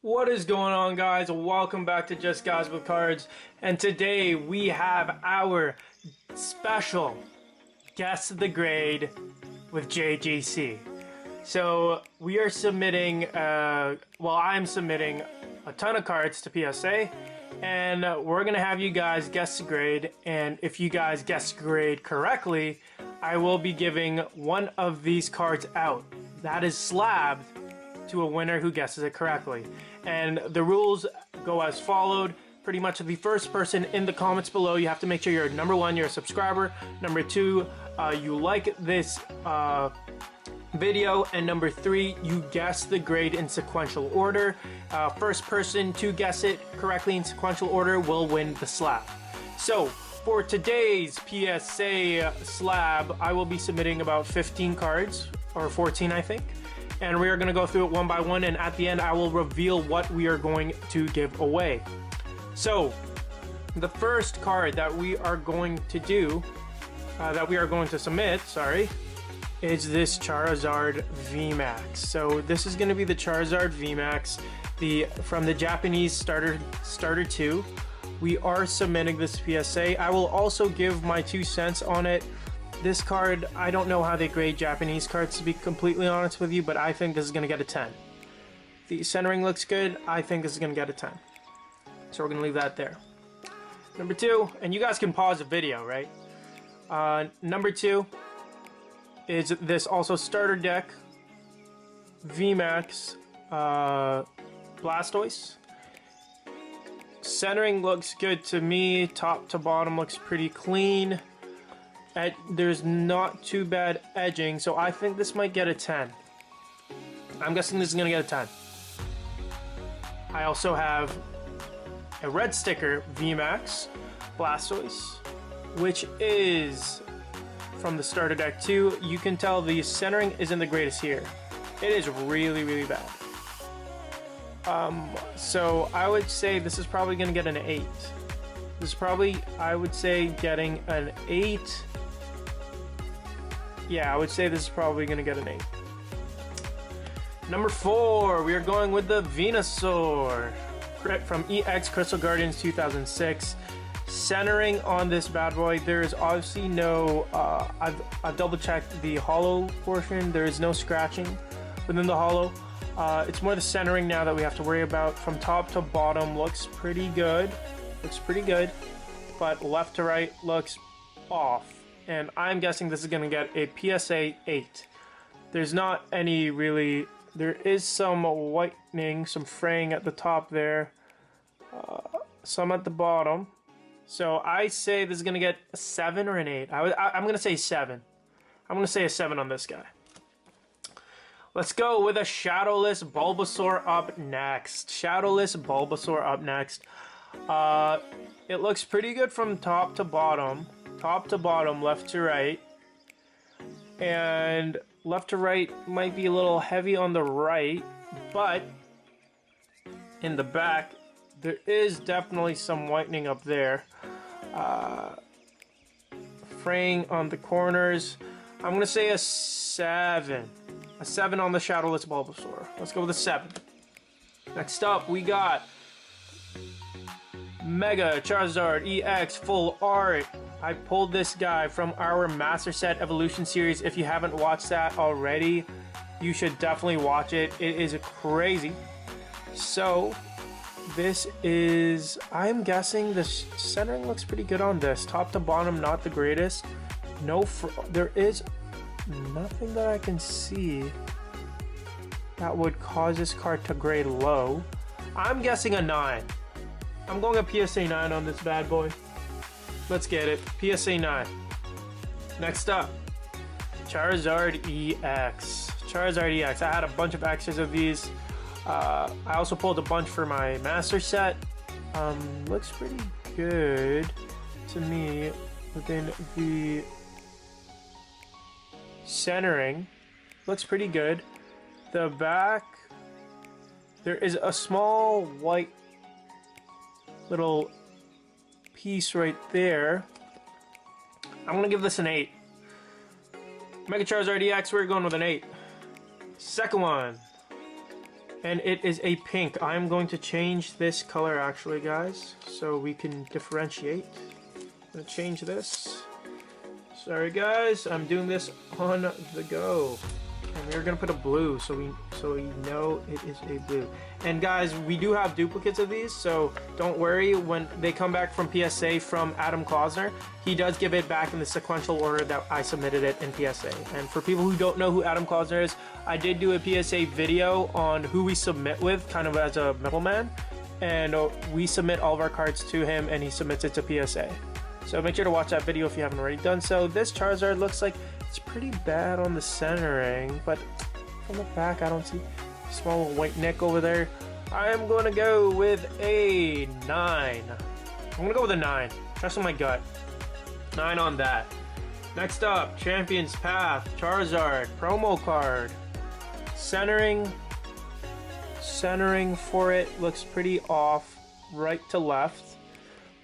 What is going on, guys? Welcome back to Just Guys with Cards, and today we have our special Guess the Grade with JGC. So we are submitting, I'm submitting a ton of cards to PSA, and we're gonna have you guys guess the grade, and if you guys guess the grade correctly, I will be giving one of these cards out. That is slabbed to a winner who guesses it correctly. And the rules go as followed. Pretty much the first person in the comments below, you have to make sure you're number one, you're a subscriber. Number two, you like this video. And number three, you guess the grade in sequential order. First person to guess it correctly in sequential order will win the slab. So for today's PSA slab, I will be submitting about 15 cards, or 14 I think. And we are going to go through it one by one, and at the end I will reveal what we are going to give away. So the first card that we are going to do, submit, is this Charizard VMAX. So this is going to be the Charizard VMAX, from the Japanese starter 2. We are submitting this PSA. I will also give my 2 cents on it. This card, I don't know how they grade Japanese cards, to be completely honest with you, but I think this is going to get a 10. The centering looks good. I think this is going to get a 10. So we're going to leave that there. Number 2, and you guys can pause the video, right? Number 2 is this also starter deck VMAX Blastoise. Centering looks good to me. Top to bottom looks pretty clean. There's not too bad edging, so I think this might get a 10. I'm guessing this is going to get a 10. I also have a red sticker VMAX Blastoise, which is from the starter deck 2. You can tell the centering isn't the greatest here. It is really, really bad. So I would say this is probably going to get an 8. This is probably, I would say, getting an 8. Yeah, I would say this is probably going to get an 8. Number 4, we are going with the Venusaur from EX Crystal Guardians 2006. Centering on this bad boy, there is obviously no, I've double checked the hollow portion. There is no scratching within the hollow. It's more the centering now that we have to worry about. From top to bottom looks pretty good. But left to right looks off. And I'm guessing this is going to get a PSA 8. There's not any really... There is some whitening, some fraying at the top there. Some at the bottom. So I say this is going to get a 7 or an 8. I'm going to say 7. I'm going to say a 7 on this guy. Let's go with a Shadowless Bulbasaur up next. It looks pretty good from top to bottom. Left to right. And left to right might be a little heavy on the right, but in the back, there is definitely some whitening up there. Fraying on the corners. I'm going to say a 7. A 7 on the Shadowless Bulbasaur. Let's go with a 7. Next up, we got Mega Charizard EX Full Art. I pulled this guy from our Master Set Evolution series. If you haven't watched that already, you should definitely watch it. It is crazy. So, this is... I'm guessing the centering looks pretty good on this. Top to bottom, not the greatest. There is nothing that I can see that would cause this card to grade low. I'm guessing a 9. I'm going a PSA 9 on this bad boy. Let's get it. PSA 9. Next up, Charizard EX. I had a bunch of extras of these. I also pulled a bunch for my Master Set. Looks pretty good to me within the centering. Looks pretty good. The back, there is a small white little piece right there. I'm gonna give this an 8. Mega Charizard EX, we're going with an 8. Second one, and it is a pink. I'm going to change this color actually, guys, so we can differentiate. I'm gonna change this. Sorry guys, I'm doing this on the go. And we're gonna put a blue so we know it is a blue. And guys, we do have duplicates of these, so don't worry when they come back from PSA from Adam Klausner. He does give it back in the sequential order that I submitted it in PSA. And for people who don't know who Adam Klausner is, I did do a PSA video on who we submit with, kind of as a middleman. And we submit all of our cards to him and he submits it to PSA. So make sure to watch that video if you haven't already done so. This Charizard looks like it's pretty bad on the centering, but from the back I don't see a small white nick over there. I'm going to go with a 9. I'm going to go with a 9. Trusting my gut. 9 on that. Next up, Champion's Path, Charizard, promo card. Centering for it looks pretty off, right to left.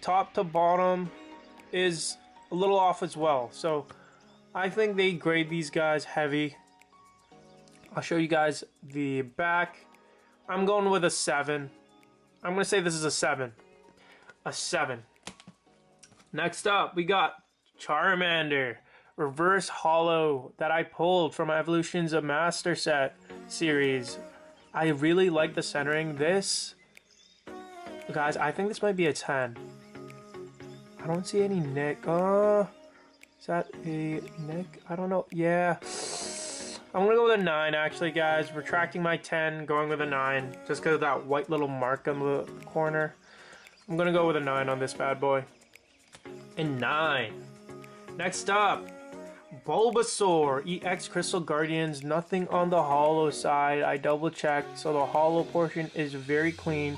Top to bottom is a little off as well. So I think they grade these guys heavy. I'll show you guys the back. I'm going with a 7. I'm going to say this is a 7. A 7. Next up, we got Charmander Reverse Holo that I pulled from Evolutions of Master Set series. I really like the centering. This, guys, I think this might be a 10. I don't see any nick. Is that a nick? I don't know. Yeah. I'm going to go with a 9, actually, guys. Retracting my 10, going with a 9. Just because of that white little mark on the corner. I'm going to go with a 9 on this bad boy. A 9. Next up, Bulbasaur EX Crystal Guardians. Nothing on the holo side. I double checked, so the holo portion is very clean.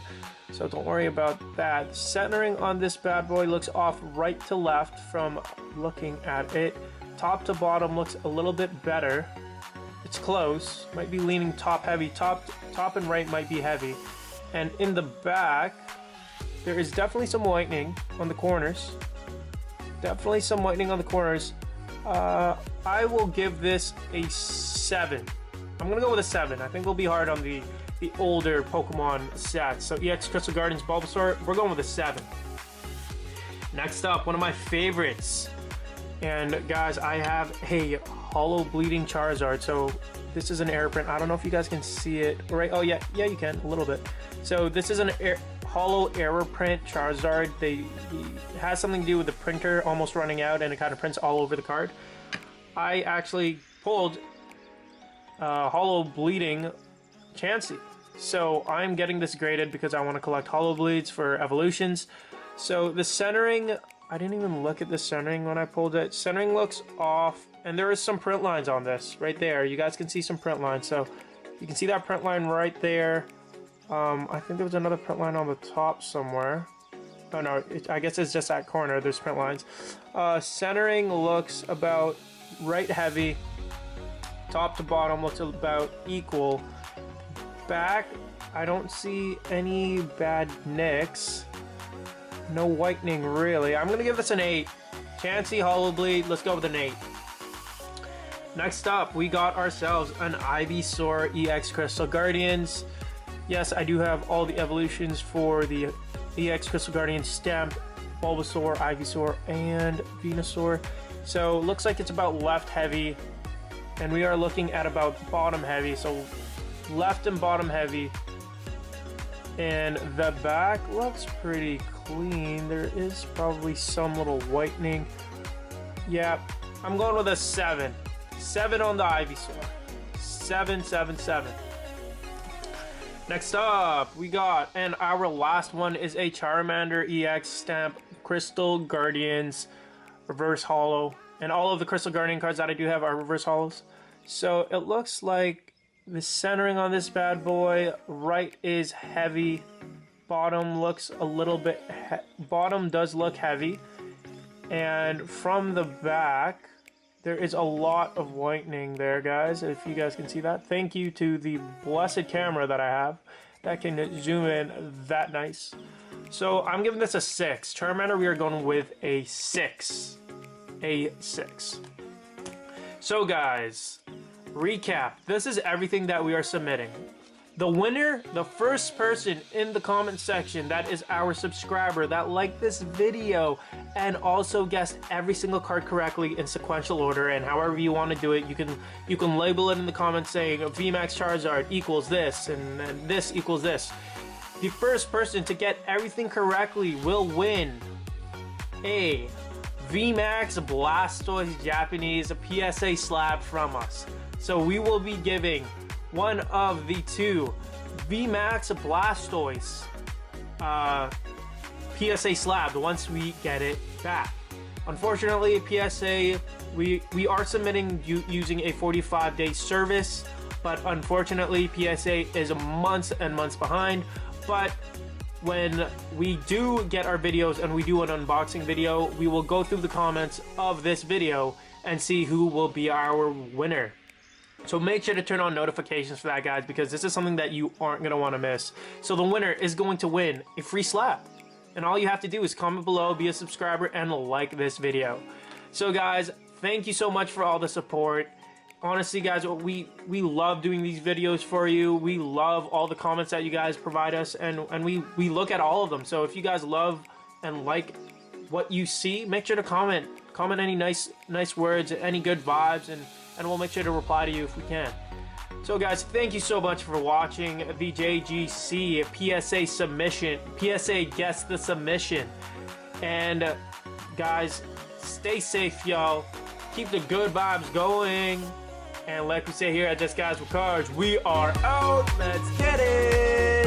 So don't worry about that. Centering on this bad boy looks off right to left from looking at it. Top to bottom looks a little bit better. It's close. Might be leaning top heavy. Top and right might be heavy. And in the back, there is definitely some whitening on the corners. Definitely some whitening on the corners. I will give this a 7. I'm going to go with a 7. I think we'll be hard on the older Pokemon sets. So EX Crystal Guardians Bulbasaur, we're going with a 7. Next up, one of my favorites. And guys, I have a holo bleeding Charizard. So this is an air print. I don't know if you guys can see it. Right? Oh yeah, you can a little bit. So this is an holo error print Charizard. It has something to do with the printer almost running out, and it kind of prints all over the card. I actually pulled holo bleeding Chansey. So I'm getting this graded because I want to collect holo bleeds for evolutions. So the centering, I didn't even look at the centering when I pulled it. Centering looks off, and there is some print lines on this right there. You guys can see some print lines. So you can see that print line right there. I think there was another print line on the top somewhere. Oh no, I guess it's just that corner. There's print lines. Centering looks about right heavy. Top to bottom looks about equal. Back, I don't see any bad nicks. No whitening really. I'm gonna give this an 8. Chansey holo bleed. Let's go with an 8. Next up, we got ourselves an Ivysaur EX Crystal Guardians. Yes, I do have all the evolutions for the EX Crystal Guardians stamp, Bulbasaur, Ivysaur, and Venusaur. So looks like it's about left heavy, and we are looking at about bottom heavy. So left and bottom heavy, and the back looks pretty clean. There is probably some little whitening. Yeah, I'm going with a 7. 7 on the Ivysaur. 7, 7, 7. Next up, we got, and our last one is a Charmander EX stamp Crystal Guardians reverse holo. And all of the Crystal Guardian cards that I do have are reverse holos. So it looks like the centering on this bad boy, right is heavy. Bottom looks a little bit, bottom does look heavy. And from the back, there is a lot of whitening there, guys, if you guys can see that. Thank you to the blessed camera that I have that can zoom in that nice. So I'm giving this a 6. Charmander, we are going with a 6. A 6. So guys, recap. This is everything that we are submitting. The winner, the first person in the comment section that is our subscriber that liked this video and also guessed every single card correctly in sequential order, and however you want to do it, you can label it in the comments saying VMAX Charizard equals this and this equals this. The first person to get everything correctly will win a VMAX Blastoise Japanese PSA slab from us. So we will be giving one of the two VMAX Blastoise PSA slab once we get it back. Unfortunately, PSA, we are submitting using a 45-day service, but unfortunately PSA is months and months behind. But when we do get our videos and we do an unboxing video, we will go through the comments of this video and see who will be our winner. So make sure to turn on notifications for that, guys, because this is something that you aren't going to want to miss. So the winner is going to win a free slab. And all you have to do is comment below, be a subscriber, and like this video. So guys, thank you so much for all the support. Honestly, guys, we love doing these videos for you. We love all the comments that you guys provide us, and we look at all of them. So if you guys love and like what you see, make sure to comment any nice words, any good vibes, and we'll make sure to reply to you if we can. So guys, thank you so much for watching the JGC PSA submission, PSA Guess the Submission. And guys, stay safe, y'all. Keep the good vibes going. And like we say here at Just Guys with Cards, we are out. Let's get it.